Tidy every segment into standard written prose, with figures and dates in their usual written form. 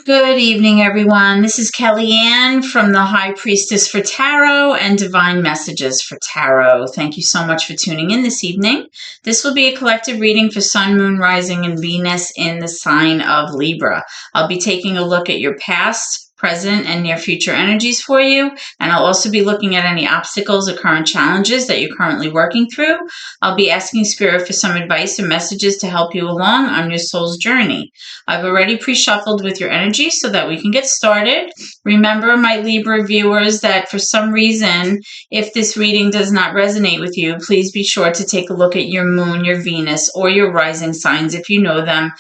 Good evening, everyone. This is Kellyanne from the High Priestess for Tarot and Divine Messages for Tarot. Thank you so much for tuning in this evening. This will be a collective reading for Sun, Moon, Rising, and Venus in the sign of Libra. I'll be taking a look at your past, present, and near future energies for you, and I'll also be looking at any obstacles or current challenges that you're currently working through. I'll be asking Spirit for some advice and messages to help you along on your soul's journey. I've already pre-shuffled with your energy so that we can get started. Remember, my Libra viewers, that for some reason, if this reading does not resonate with you, please be sure to take a look at your moon, your Venus, or your rising signs if you know them,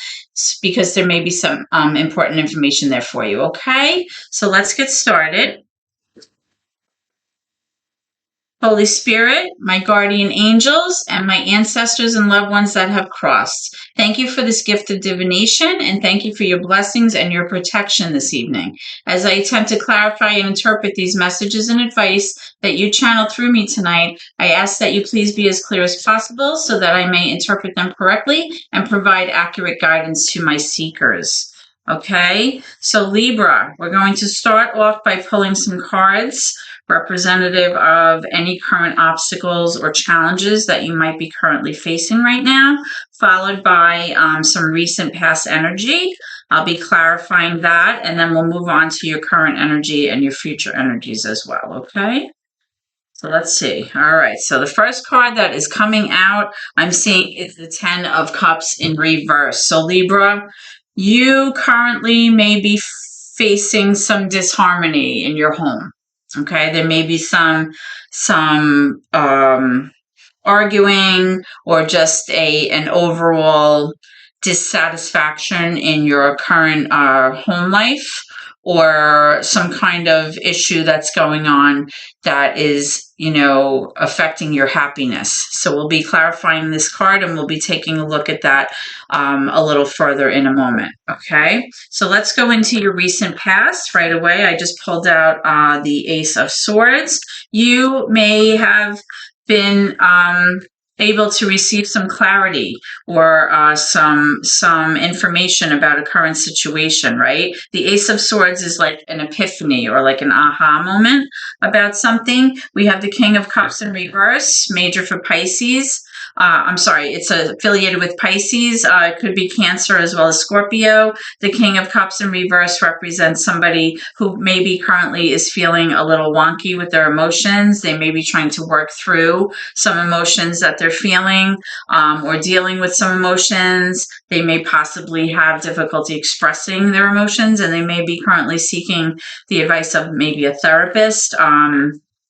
because there may be some important information there for you, okay? So let's get started. Holy Spirit, my guardian angels, and my ancestors and loved ones that have crossed, thank you for this gift of divination, and thank you for your blessings and your protection this evening. As I attempt to clarify and interpret these messages and advice that you channel through me tonight, I ask that you please be as clear as possible so that I may interpret them correctly and provide accurate guidance to my seekers. Okay, so Libra, we're going to start off by pulling some cards representative of any current obstacles or challenges that you might be currently facing right now, followed by some recent past energy. I'll be clarifying that, and then we'll move on to your current energy and your future energies as well, okay? So let's see. All right, so the first card that is coming out, I'm seeing, is the 10 of Cups in reverse. So Libra, you currently may be facing some disharmony in your home. Okay, there may be some arguing or just an overall dissatisfaction in your current home life, or some kind of issue that's going on that is, affecting your happiness. So we'll be clarifying this card, and we'll be taking a look at that a little further in a moment. Okay, so let's go into your recent past right away. I just pulled out the Ace of Swords. You may have been able to receive some clarity or some information about a current situation, right? The Ace of Swords is like an epiphany or like an aha moment about something. We have the King of Cups in reverse, major for Pisces. I'm sorry, it's affiliated with Pisces. It could be Cancer as well as Scorpio. The King of Cups in reverse represents somebody who maybe currently is feeling a little wonky with their emotions. They may be trying to work through some emotions that they're feeling, or dealing with some emotions. They may possibly have difficulty expressing their emotions, and they may be currently seeking the advice of maybe a therapist.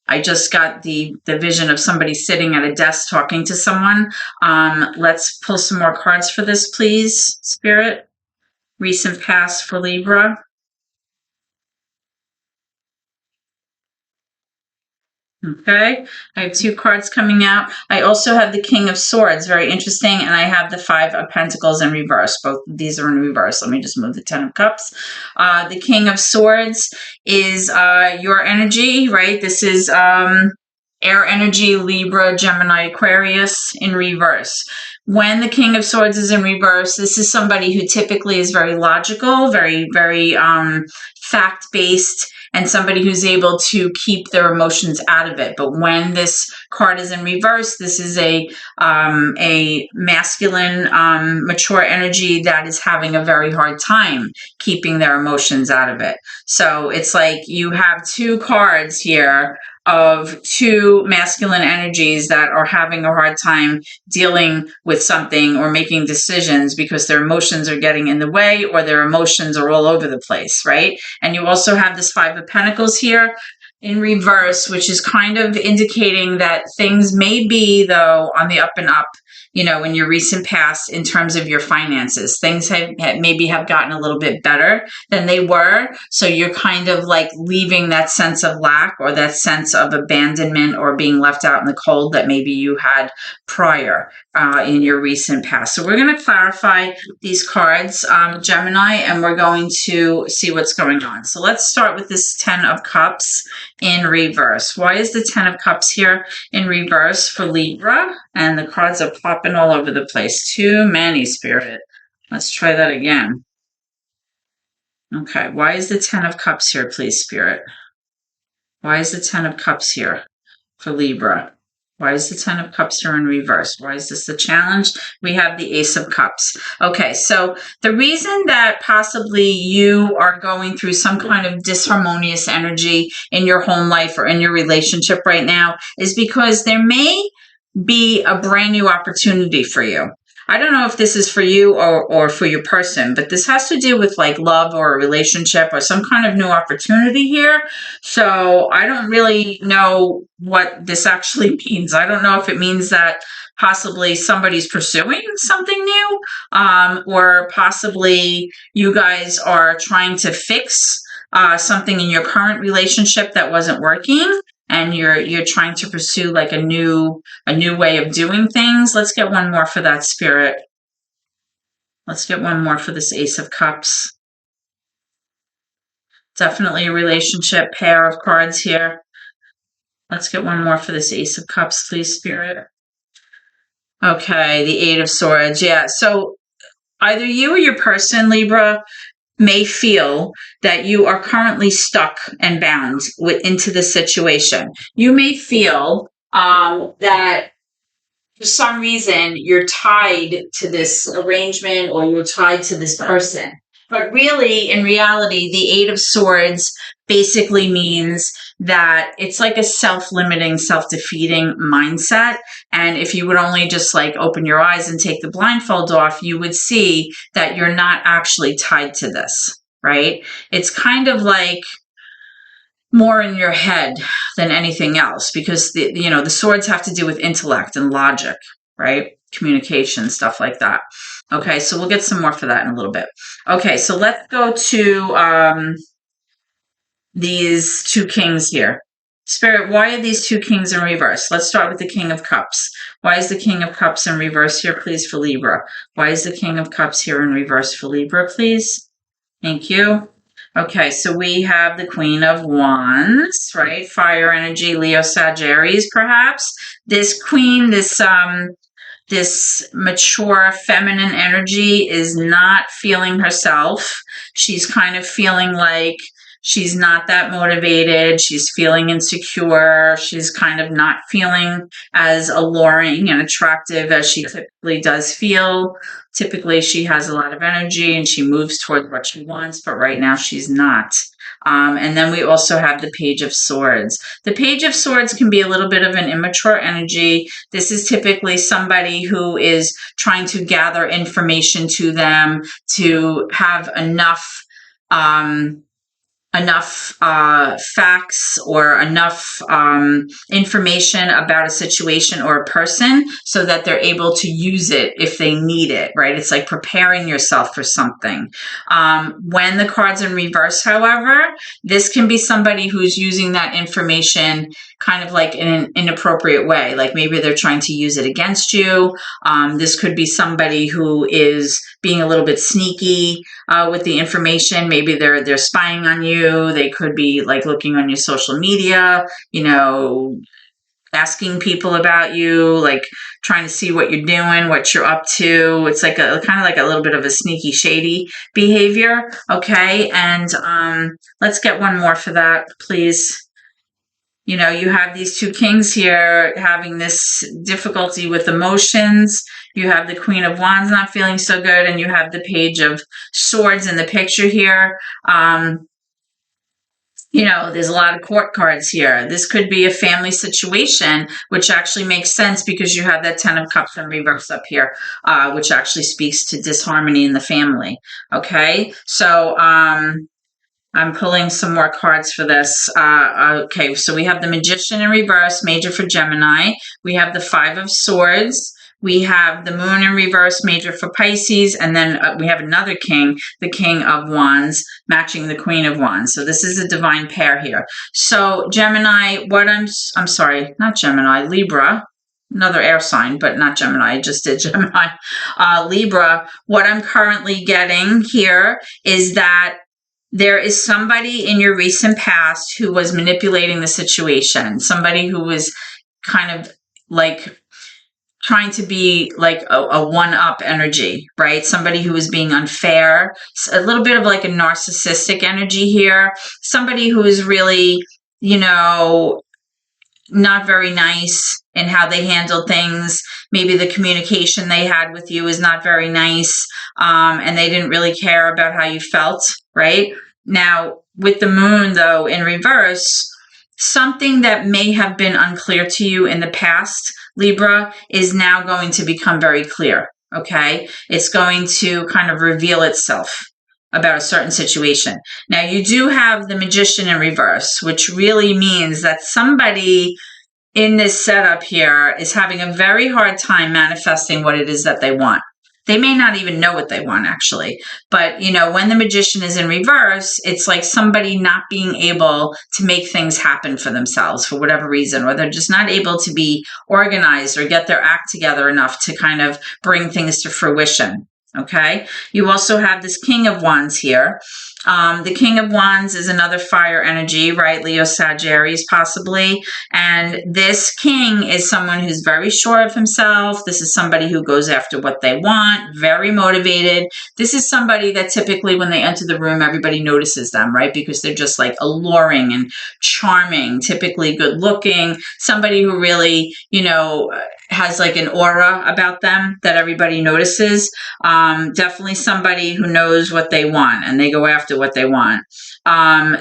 I just got the vision of somebody sitting at a desk talking to someone. Let's pull some more cards for this, please, Spirit. Recent past for Libra. Okay, I have two cards coming out. I also have the King of Swords, very interesting, and I have the Five of Pentacles in reverse. Both of these are in reverse. Let me just move the 10 of Cups. The King of Swords is your energy, right? This is air energy, Libra, Gemini, Aquarius in reverse. When the King of Swords is in reverse, this is somebody who typically is very logical, very, very fact-based, and somebody who's able to keep their emotions out of it. But when this card is in reverse, this is a masculine, mature energy that is having a very hard time keeping their emotions out of it. So it's like you have two cards here of two masculine energies that are having a hard time dealing with something or making decisions because their emotions are getting in the way, or their emotions are all over the place, right? And you also have this Five of Pentacles here in reverse, which is kind of indicating that things may be, though, on the up and up, in your recent past in terms of your finances. Things maybe have gotten a little bit better than they were. So you're kind of like leaving that sense of lack or that sense of abandonment or being left out in the cold that maybe you had prior in your recent past. So we're going to clarify these cards, Gemini, and we're going to see what's going on. So let's start with this 10 of Cups in reverse. Why is the 10 of Cups here in reverse for Libra? And the cards are popping all over the place. Too many, Spirit. Let's try that again. Okay, why is the Ten of Cups here, please, Spirit? Why is the Ten of Cups here for Libra? Why is the Ten of Cups here in reverse? Why is this the challenge? We have the Ace of Cups. Okay, so the reason that possibly you are going through some kind of disharmonious energy in your home life or in your relationship right now is because there may be a brand new opportunity for you. I don't know if this is for you or for your person, but this has to do with like love or a relationship or some kind of new opportunity here. So I don't really know what this actually means. I don't know if it means that possibly somebody's pursuing something new, or possibly you guys are trying to fix something in your current relationship that wasn't working, and you're trying to pursue like a new way of doing things. Let's get one more for that, Spirit. Let's get one more for this Ace of Cups. Definitely a relationship pair of cards here. Let's get one more for this Ace of Cups, please, Spirit. Okay, the Eight of Swords. Yeah, so either you or your person, Libra, may feel that you are currently stuck and bound into the situation. You may feel that for some reason you're tied to this arrangement or you're tied to this person. But really, in reality, the Eight of Swords basically means that it's like a self-limiting, self-defeating mindset. And if you would only just like open your eyes and take the blindfold off, you would see that you're not actually tied to this, right? It's kind of like more in your head than anything else, because the swords have to do with intellect and logic, right? Communication, stuff like that. Okay, so we'll get some more for that in a little bit. Okay, so let's go to these two kings here. Spirit, why are these two kings in reverse? Let's start with the King of Cups. Why is the King of Cups in reverse here, please, for Libra? Why is the King of Cups here in reverse for Libra, please? Thank you. Okay, so we have the Queen of Wands, right? Fire energy, Leo, Sagittarius, perhaps. This queen, this mature feminine energy is not feeling herself. She's kind of feeling like she's not that motivated. She's feeling insecure. She's kind of not feeling as alluring and attractive as she typically does feel. Typically, she has a lot of energy and she moves toward what she wants, but right now she's not. And then we also have the Page of Swords. The Page of Swords can be a little bit of an immature energy. This is typically somebody who is trying to gather information to them to have enough facts or enough information about a situation or a person so that they're able to use it if they need it, right? It's like preparing yourself for something. When the card's in reverse, however, this can be somebody who's using that information kind of like in an inappropriate way. Like maybe they're trying to use it against you. This could be somebody who is being a little bit sneaky with the information. Maybe they're spying on you. They could be like looking on your social media, asking people about you, like trying to see what you're doing, what you're up to. It's like a kind of like a little bit of a sneaky, shady behavior. Okay, and let's get one more for that, please. You have these two kings here having this difficulty with emotions. You have the Queen of Wands not feeling so good, and you have the Page of Swords in the picture here. There's a lot of court cards here. This could be a family situation, which actually makes sense because you have that Ten of Cups in reverse up here, which actually speaks to disharmony in the family. Okay, so I'm pulling some more cards for this. Okay, so we have the Magician in reverse, major for Gemini. We have the Five of Swords. We have the Moon in reverse, major for Pisces. And then we have another king, the King of Wands, matching the Queen of Wands. So this is a divine pair here. So Gemini, I'm sorry, not Gemini, Libra. Another air sign, but not Gemini. I just did Gemini. Libra, what I'm currently getting here is that there is somebody in your recent past who was manipulating the situation, somebody who was kind of like trying to be like a one-up energy, right? Somebody who is being unfair, a little bit of like a narcissistic energy here. Somebody who is really, you know, not very nice in how they handle things. Maybe the communication they had with you is not very nice, and they didn't really care about how you felt, right? Now, with the moon, though, in reverse, something that may have been unclear to you in the past, Libra, is now going to become very clear, okay? It's going to kind of reveal itself about a certain situation. Now, you do have the Magician in reverse, which really means that somebody in this setup here is having a very hard time manifesting what it is that they want. They may not even know what they want, actually. But, you know, when the Magician is in reverse, it's like somebody not being able to make things happen for themselves for whatever reason, or they're just not able to be organized or get their act together enough to kind of bring things to fruition. Okay. You also have this King of Wands here. The King of Wands is another fire energy, right? Leo, Sagittarius, possibly. And this king is someone who's very sure of himself. This is somebody who goes after what they want, very motivated. This is somebody that typically when they enter the room, everybody notices them, right? Because they're just like alluring and charming, typically good looking, somebody who really, you know, has like an aura about them that everybody notices. Definitely somebody who knows what they want and they go after what they want.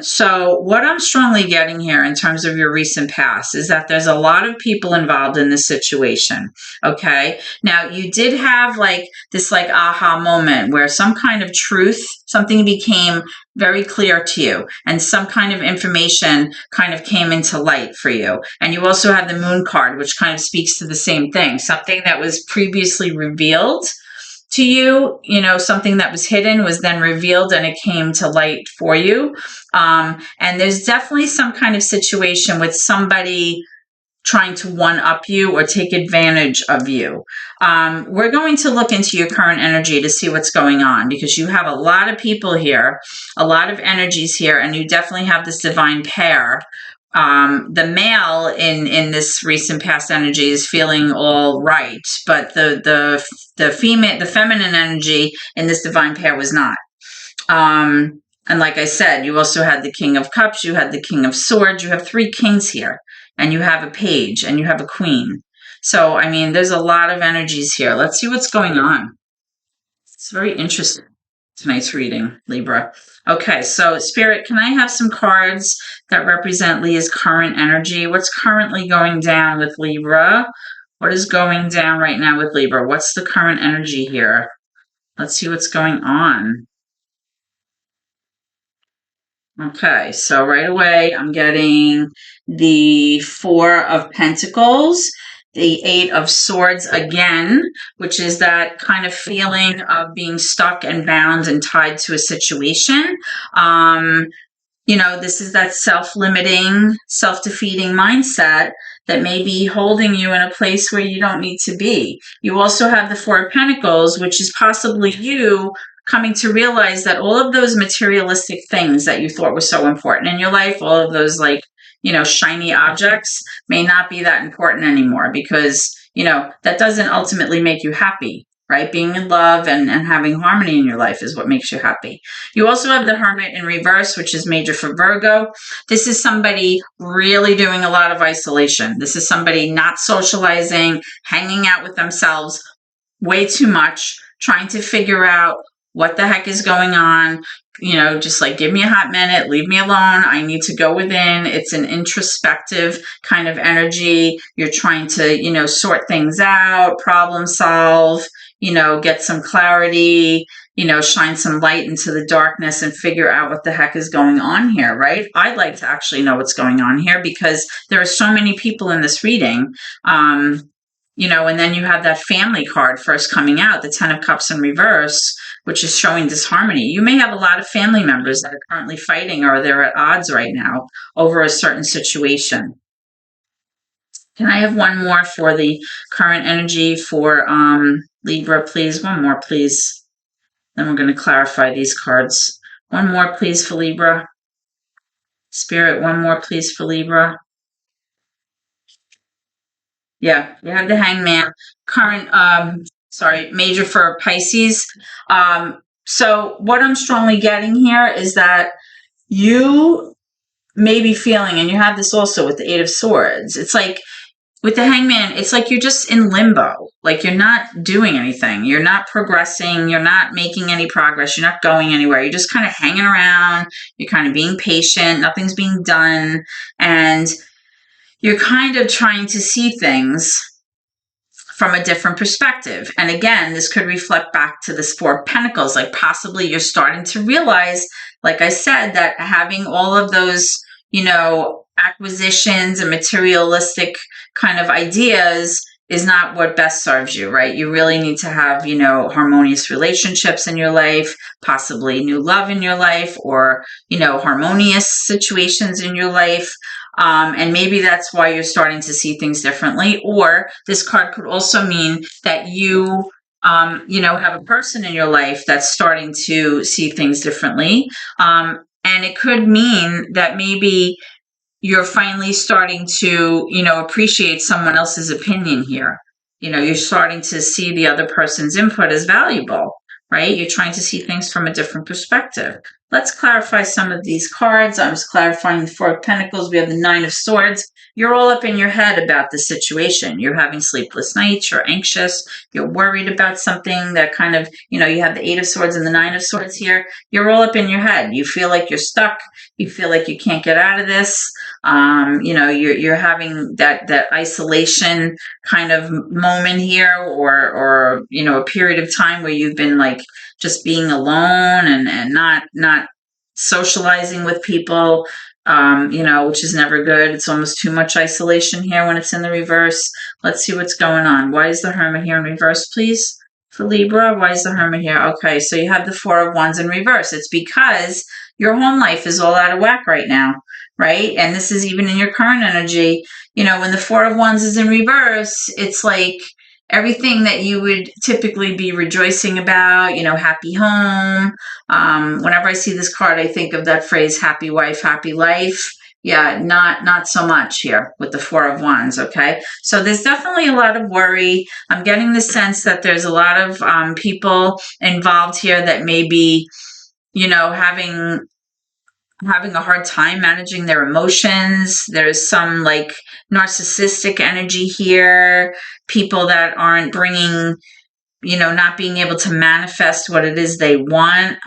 So what I'm strongly getting here in terms of your recent past is that there's a lot of people involved in this situation. Okay. Now you did have like this like aha moment where some kind of truth, something became very clear to you and some kind of information kind of came into light for you. And you also have the Moon card, which kind of speaks to the same thing, something that was previously revealed to you, you know, something that was hidden was then revealed and it came to light for you. And there's definitely some kind of situation with somebody trying to one-up you or take advantage of you. We're going to look into your current energy to see what's going on because you have a lot of people here, a lot of energies here, and you definitely have this divine pair. The male in this recent past energy is feeling all right, but the female, the feminine energy in this divine pair was not. And like I said, you also had the King of Cups, you had the King of Swords, you have three kings here, and you have a page, and you have a queen. So, I mean, there's a lot of energies here. Let's see what's going on. It's very interesting, tonight's reading, Libra. Okay, so Spirit, can I have some cards that represent Leah's current energy? What's currently going down with Libra? What is going down right now with Libra? What's the current energy here? Let's see what's going on. Okay, so right away I'm getting the Four of Pentacles, the Eight of Swords again, which is that kind of feeling of being stuck and bound and tied to a situation. You know, this is that self-limiting, self-defeating mindset that may be holding you in a place where you don't need to be. You also have the Four of Pentacles, which is possibly you coming to realize that all of those materialistic things that you thought were so important in your life, all of those like, you know, shiny objects may not be that important anymore because, you know, that doesn't ultimately make you happy, right? Being in love and having harmony in your life is what makes you happy. You also have the Hermit in reverse, which is major for Virgo. This is somebody really doing a lot of isolation. This is somebody not socializing, hanging out with themselves way too much, trying to figure out what the heck is going on, you know, just like give me a hot minute, leave me alone. I need to go within. It's an introspective kind of energy. You're trying to, you know, sort things out, problem solve, you know, get some clarity, you know, shine some light into the darkness and figure out what the heck is going on here, right? I'd like to actually know what's going on here because there are so many people in this reading. You know, and then you have that family card first coming out, the Ten of Cups in reverse, which is showing disharmony. You may have a lot of family members that are currently fighting or they're at odds right now over a certain situation. Can I have one more for the current energy for Libra, please? One more, please. Then we're going to clarify these cards. One more, please, for Libra. Spirit, one more, please, for Libra. Yeah, you have the Hangman. Current, major for Pisces. So what I'm strongly getting here is that you may be feeling, and you have this also with the Eight of Swords. It's like with the Hangman, it's like you're just in limbo. Like you're not doing anything. You're not progressing. You're not making any progress. You're not going anywhere. You're just kind of hanging around. You're kind of being patient. Nothing's being done. And you're kind of trying to see things from a different perspective. And again, this could reflect back to this Four of Pentacles. Like possibly you're starting to realize, like I said, that having all of those, acquisitions and materialistic kind of ideas is not what best serves you, right? You really need to have, harmonious relationships in your life, possibly new love in your life, or, harmonious situations in your life. And maybe that's why you're starting to see things differently. Or this card could also mean that you, have a person in your life that's starting to see things differently. And it could mean that maybe you're finally starting to, appreciate someone else's opinion here. You're starting to see the other person's input as valuable, right? You're trying to see things from a different perspective. Let's clarify some of these cards. I'm just clarifying the Four of Pentacles. We have the Nine of Swords. You're all up in your head about the situation. You're having sleepless nights. You're anxious. You're worried about something that kind of, you have the Eight of Swords and the Nine of Swords here. You're all up in your head. You feel like you're stuck. You feel like you can't get out of this. You're having that isolation kind of moment here, or a period of time where you've been like just being alone and not socializing with people, which is never good. It's almost too much isolation here when it's in the reverse. Let's see what's going on. Why is the Hermit here in reverse, please? For Libra, why is the Hermit here? Okay, so you have the Four of Wands in reverse. It's because your home life is all out of whack right now, right? And this is even in your current energy. When the Four of Wands is in reverse, it's like everything that you would typically be rejoicing about, happy home. Whenever I see this card, I think of that phrase, happy wife, happy life. Yeah, not so much here with the Four of Wands, okay? So there's definitely a lot of worry. I'm getting the sense that there's a lot of people involved here that may be, having a hard time managing their emotions. There's some like narcissistic energy here, people that aren't bringing, not being able to manifest what it is they want.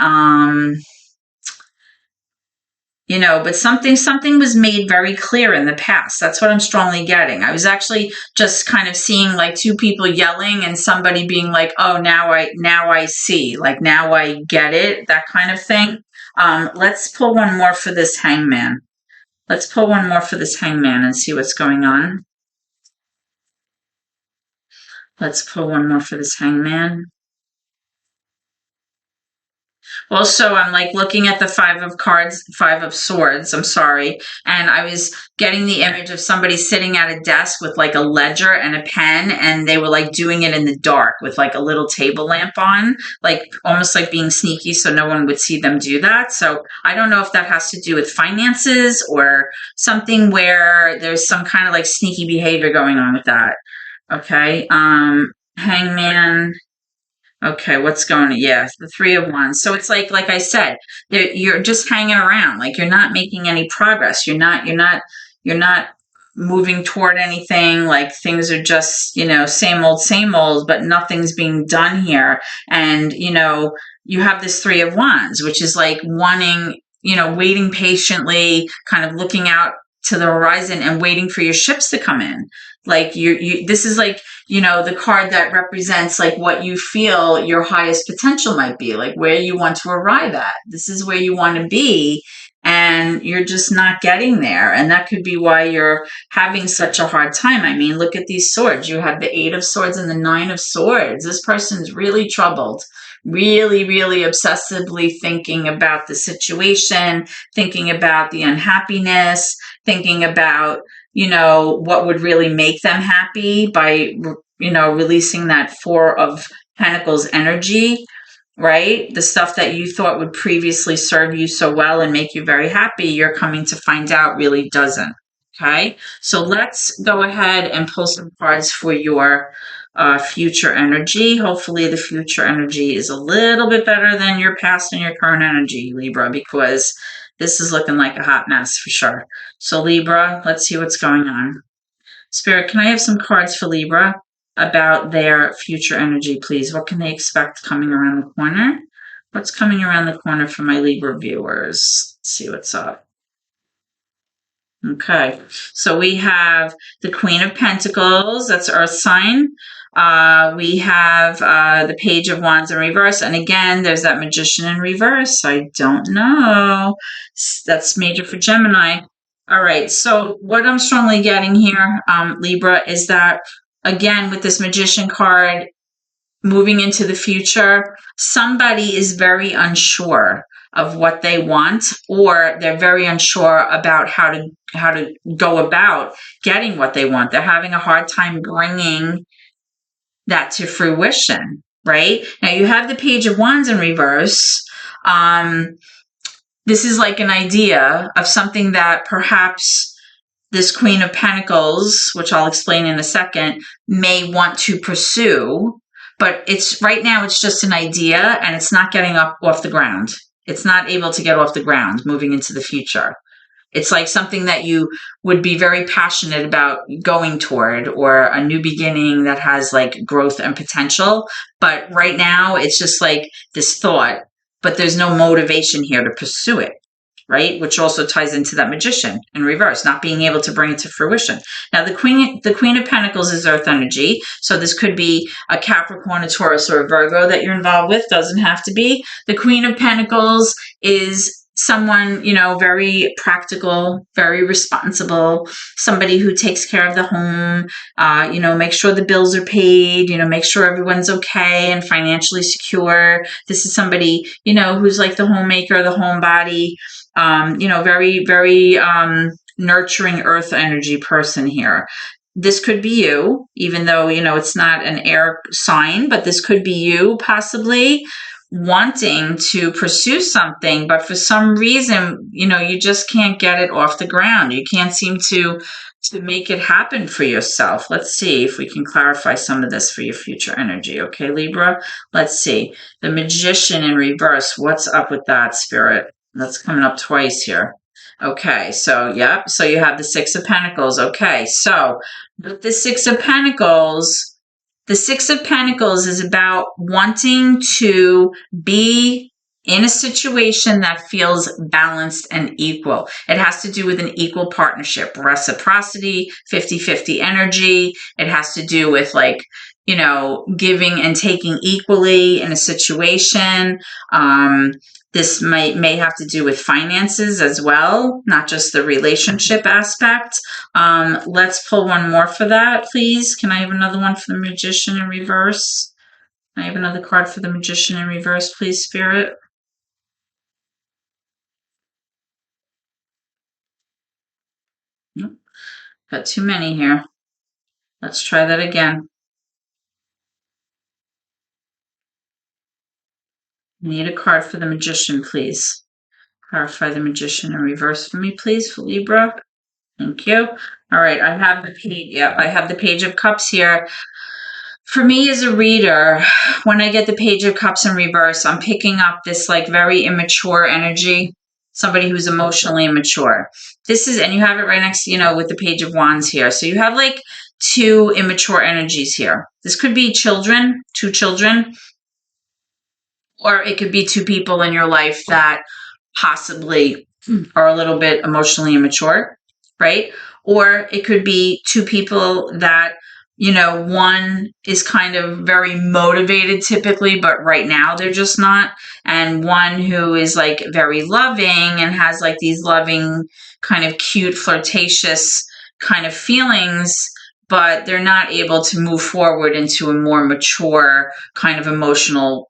But something was made very clear in the past. That's what I'm strongly getting. I was actually just kind of seeing like two people yelling and somebody being like, oh, now I see, like now I get it, that kind of thing. Let's pull one more for this Hangman. Let's pull one more for this Hangman and see what's going on. Let's pull one more for this Hangman. Also, I'm like looking at the Five of Swords, I'm sorry, and I was getting the image of somebody sitting at a desk with like a ledger and a pen, and they were like doing it in the dark with like a little table lamp on, like almost like being sneaky so no one would see them do that. So I don't know if that has to do with finances or something where there's some kind of like sneaky behavior going on with that. Okay, Hangman. Okay, what's going on? Yes, the Three of Wands. So it's like I said, you're just hanging around. Like you're not making any progress. You're not moving toward anything. Like things are just, same old, but nothing's being done here. And, you have this Three of Wands, which is like wanting, waiting patiently, kind of looking out to the horizon and waiting for your ships to come in. Like this is like, the card that represents like what you feel your highest potential might be, like where you want to arrive at. This is where you want to be, and you're just not getting there. And that could be why you're having such a hard time. I mean, look at these swords. You have the Eight of Swords and the Nine of Swords. This person's really troubled, really, really obsessively thinking about the situation, thinking about the unhappiness, thinking about, what would really make them happy by, releasing that Four of Pentacles energy, right? The stuff that you thought would previously serve you so well and make you very happy, you're coming to find out really doesn't. Okay, so let's go ahead and pull some cards for your future energy. Hopefully the future energy is a little bit better than your past and your current energy, Libra, because this is looking like a hot mess for sure. So Libra, let's see what's going on. Spirit, can I have some cards for Libra about their future energy, please? What can they expect coming around the corner? What's coming around the corner for my Libra viewers? Let's see what's up. Okay, so we have the Queen of Pentacles, that's Earth sign. We have the Page of Wands in reverse, and again, there's that Magician in reverse. I don't know. That's major for Gemini. All right, so what I'm strongly getting here, Libra, is that, again, with this Magician card, moving into the future, somebody is very unsure of what they want, or they're very unsure about how to go about getting what they want. They're having a hard time bringing that to fruition, right? Now you have the Page of Wands in reverse. This is like an idea of something that perhaps this Queen of Pentacles, which I'll explain in a second, may want to pursue, but it's right now it's just an idea and it's not getting off the ground. It's not able to get off the ground moving into the future. It's like something that you would be very passionate about going toward, or a new beginning that has like growth and potential. But right now it's just like this thought, but there's no motivation here to pursue it. Right? Which also ties into that Magician in reverse, not being able to bring it to fruition. Now, the Queen of Pentacles is Earth energy. So this could be a Capricorn, a Taurus, or a Virgo that you're involved with. Doesn't have to be. The Queen of Pentacles is someone, very practical, very responsible, somebody who takes care of the home, make sure the bills are paid, make sure everyone's okay and financially secure. This is somebody, who's like the homemaker, the homebody, very, very nurturing earth energy person here. This could be you, even though, it's not an air sign, but this could be you possibly wanting to pursue something, but for some reason, you just can't get it off the ground. You can't seem to make it happen for yourself. Let's see if we can clarify some of this for your future energy. Okay, Libra, let's see. The Magician in reverse, what's up with that, Spirit? That's coming up twice here. Okay, so yep, so you have the Six of Pentacles. Okay, so with the Six of Pentacles, the Six of Pentacles is about wanting to be in a situation that feels balanced and equal. It has to do with an equal partnership, reciprocity, 50-50 energy. It has to do with giving and taking equally in a situation. This may have to do with finances as well, not just the relationship aspect. Let's pull one more for that, please. Can I have another one for the Magician in reverse? Can I have another card for the Magician in reverse, please, Spirit? Nope. Got too many here. Let's try that again. Need a card for the Magician, please. Clarify the Magician in reverse for me, please, for Libra. Thank you. All right, I have the page. Yeah, I have the Page of Cups here. For me as a reader, when I get the Page of Cups in reverse, I'm picking up this very immature energy, somebody who's emotionally immature. This is, and you have it right next, with the Page of Wands here. So you have two immature energies here. This could be children, two children, or it could be two people in your life that possibly are a little bit emotionally immature, right? Or it could be two people that, one is kind of very motivated typically, but right now they're just not. And one who is very loving and has these loving, kind of cute, flirtatious kind of feelings, but they're not able to move forward into a more mature kind of emotional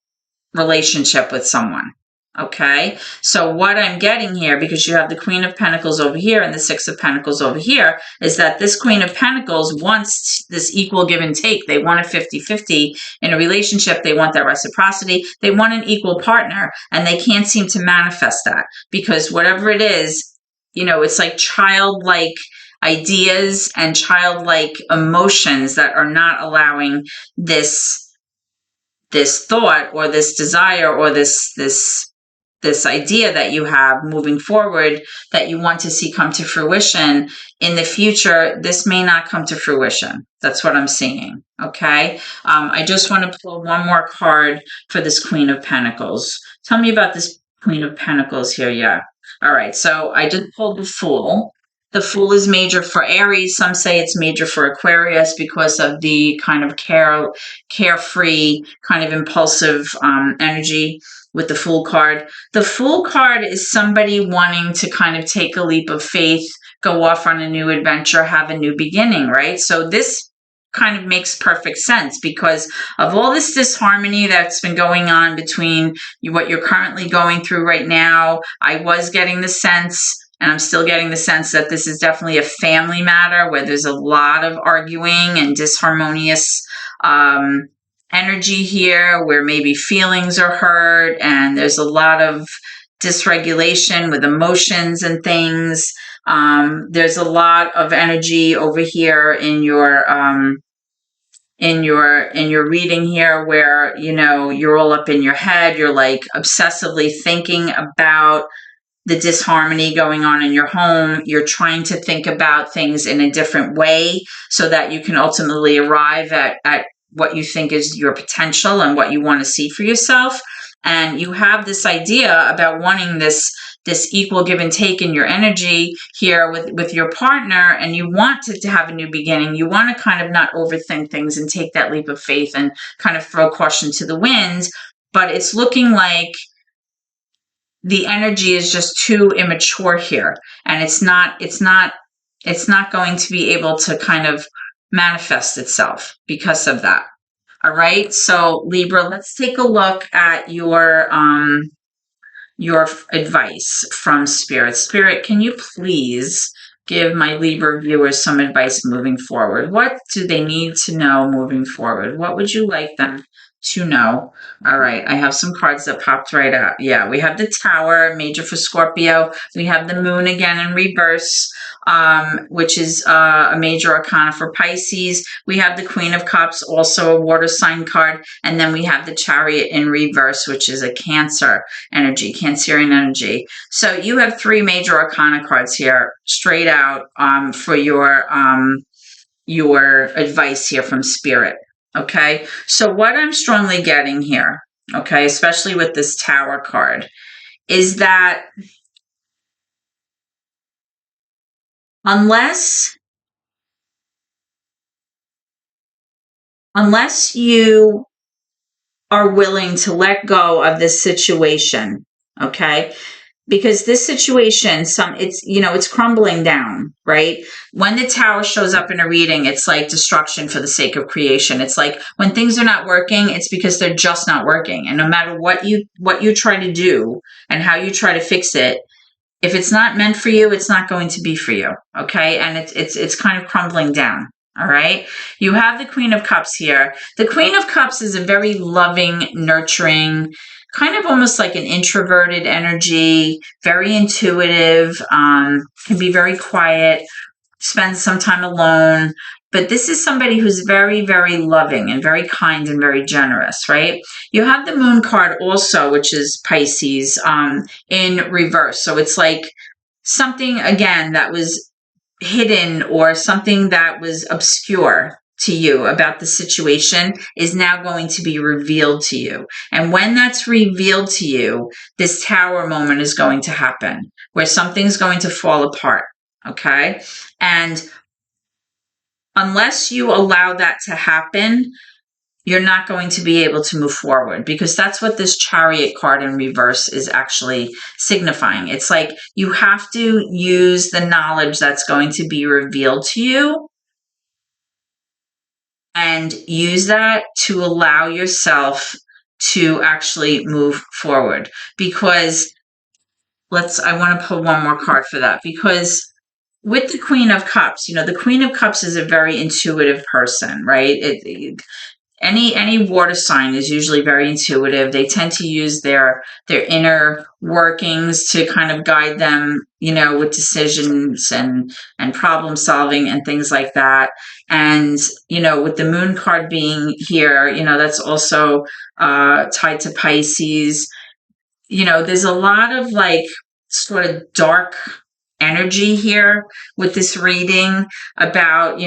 relationship with someone. Okay, so what I'm getting here, because you have the Queen of Pentacles over here and the Six of Pentacles over here, is that this Queen of Pentacles wants this equal give and take. They want a 50-50 in a relationship. They want that reciprocity. They want an equal partner, and they can't seem to manifest that because whatever it is, it's like childlike ideas and childlike emotions that are not allowing this thought or this desire or this idea that you have moving forward that you want to see come to fruition in the future. This may not come to fruition. That's what I'm seeing. Okay. I just want to pull one more card for this Queen of Pentacles. Tell me about this Queen of Pentacles here. Yeah. All right. So I just pulled the Fool. The Fool is major for Aries. Some say it's major for Aquarius because of the kind of carefree, kind of impulsive energy with the Fool card. The Fool card is somebody wanting to kind of take a leap of faith, go off on a new adventure, have a new beginning, right? So this kind of makes perfect sense because of all this disharmony that's been going on between what you're currently going through right now. I was getting the sense, and I'm still getting the sense, that this is definitely a family matter where there's a lot of arguing and disharmonious energy here, where maybe feelings are hurt and there's a lot of dysregulation with emotions and things. There's a lot of energy over here in your reading here where, you know, you're all up in your head. You're like obsessively thinking about the disharmony going on in your home. You're trying to think about things in a different way so that you can ultimately arrive at what you think is your potential and what you want to see for yourself. And you have this idea about wanting this equal give and take in your energy here with your partner, and you want to have a new beginning. You want to kind of not overthink things and take that leap of faith and kind of throw caution to the wind. But it's looking like the energy is just too immature here, and it's not going to be able to kind of manifest itself because of that. All right. So Libra, let's take a look at your advice from Spirit. Spirit, can you please give my Libra viewers some advice moving forward? What do they need to know moving forward? What would you like them to know? All right, I have some cards that popped right out. Yeah, we have the Tower, major for Scorpio. We have the Moon again in reverse, which is a major arcana for Pisces. We have the Queen of Cups, also a water sign card. And then we have the Chariot in reverse, which is a Cancer energy, Cancerian energy. So you have three major arcana cards here, straight out for your advice here from Spirit. Okay, so what I'm strongly getting here, okay, especially with this Tower card, is that unless you are willing to let go of this situation, okay, because this situation, it's crumbling down, right? When the Tower shows up in a reading, it's like destruction for the sake of creation. It's like when things are not working, it's because they're just not working. And no matter what you try to do and how you try to fix it, if it's not meant for you, it's not going to be for you. Okay. And it's kind of crumbling down. All right. You have the Queen of Cups here. The Queen of Cups is a very loving, nurturing, kind of almost like an introverted energy, very intuitive, can be very quiet, spend some time alone. But this is somebody who's very, very loving and very kind and very generous, right? You have the Moon card also, which is Pisces, in reverse. So it's like something, again, that was hidden or something that was obscure to you about the situation is now going to be revealed to you. And when that's revealed to you, this Tower moment is going to happen where something's going to fall apart. Okay. And unless you allow that to happen, you're not going to be able to move forward, because that's what this Chariot card in reverse is actually signifying. It's like you have to use the knowledge that's going to be revealed to you and use that to allow yourself to actually move forward. Because I want to pull one more card for that, because with the Queen of Cups, the Queen of Cups is a very intuitive person, right? any water sign is usually very intuitive. They tend to use their inner workings to kind of guide them, with decisions and problem solving and things like that. And with the moon card being here, that's also tied to Pisces. There's a lot of like sort of dark energy here with this reading about,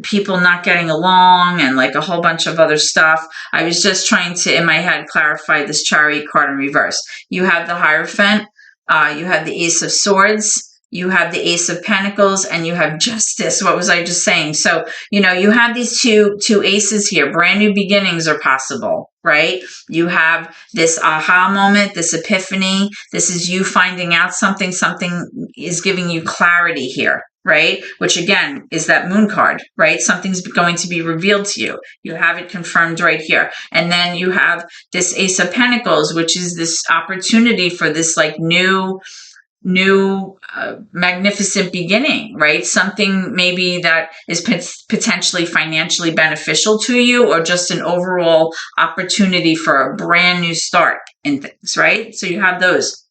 people not getting along and like a whole bunch of other stuff. I was just trying to, in my head, clarify this Chariot card in reverse. You have the Hierophant, you have the Ace of Swords, you have the Ace of Pentacles, and you have Justice. What was I just saying? So, you have these two aces here. Brand new beginnings are possible, right? You have this aha moment, this epiphany. This is you finding out something is giving you clarity here, right? Which again is that moon card, right? Something's going to be revealed to you. You have it confirmed right here. And then you have this Ace of Pentacles, which is this opportunity for this like new magnificent beginning, right? Something maybe that is potentially financially beneficial to you, or just an overall opportunity for a brand new start in things, right? So you have those.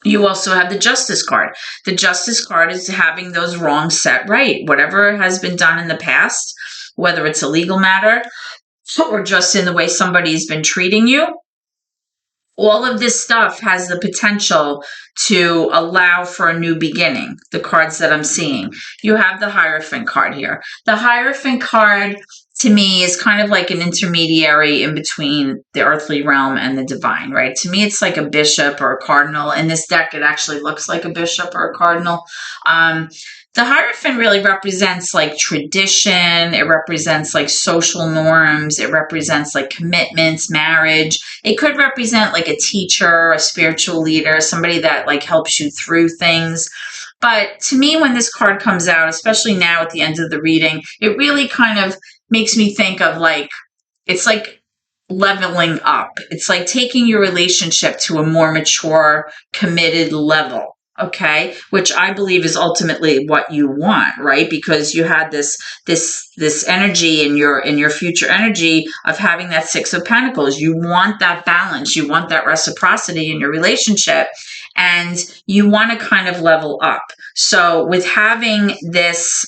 You also have the Justice card. The Justice card is having those wrongs set right. Whatever has been done in the past, whether it's a legal matter or just in the way somebody's been treating you, all of this stuff has the potential to allow for a new beginning, the cards that I'm seeing. You have the Hierophant card here. The Hierophant card, to me, is kind of like an intermediary in between the earthly realm and the divine, right? To me, it's like a bishop or a cardinal. In this deck, it actually looks like a bishop or a cardinal. The Hierophant really represents like tradition. It represents like social norms. It represents like commitments, marriage. It could represent like a teacher, a spiritual leader, somebody that like helps you through things. But to me, when this card comes out, especially now at the end of the reading, it really kind of makes me think of like, it's like leveling up. It's like taking your relationship to a more mature, committed level. Okay, which I believe is ultimately what you want, right? Because you had this energy in your future energy of having that Six of Pentacles. You want that balance, you want that reciprocity in your relationship, and you want to kind of level up. So with having this,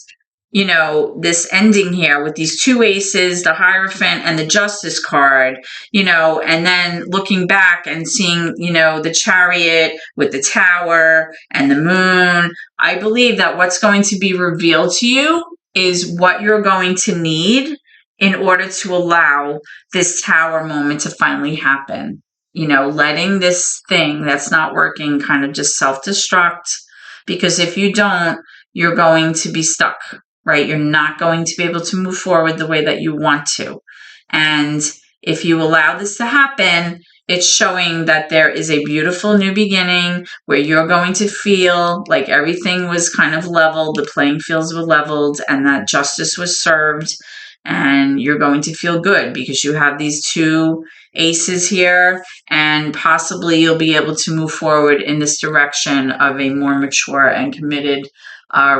this ending here with these two aces, the Hierophant and the Justice card, and then looking back and seeing, the Chariot with the Tower and the Moon, I believe that what's going to be revealed to you is what you're going to need in order to allow this Tower moment to finally happen. Letting this thing that's not working kind of just self-destruct, because if you don't, you're going to be stuck. Right? You're not going to be able to move forward the way that you want to. And if you allow this to happen, it's showing that there is a beautiful new beginning where you're going to feel like everything was kind of leveled, the playing fields were leveled, and that justice was served. And you're going to feel good because you have these two aces here, and possibly you'll be able to move forward in this direction of a more mature and committed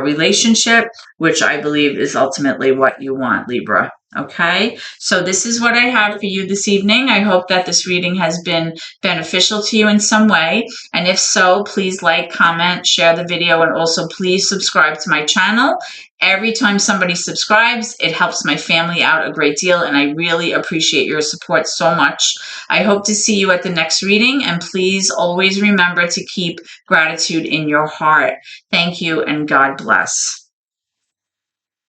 relationship, which I believe is ultimately what you want, Libra. Okay, so this is what I have for you this evening. I hope that this reading has been beneficial to you in some way. And if so, please like, comment, share the video, and also please subscribe to my channel. Every time somebody subscribes, it helps my family out a great deal, and I really appreciate your support so much. I hope to see you at the next reading, and please always remember to keep gratitude in your heart. Thank you, and God bless.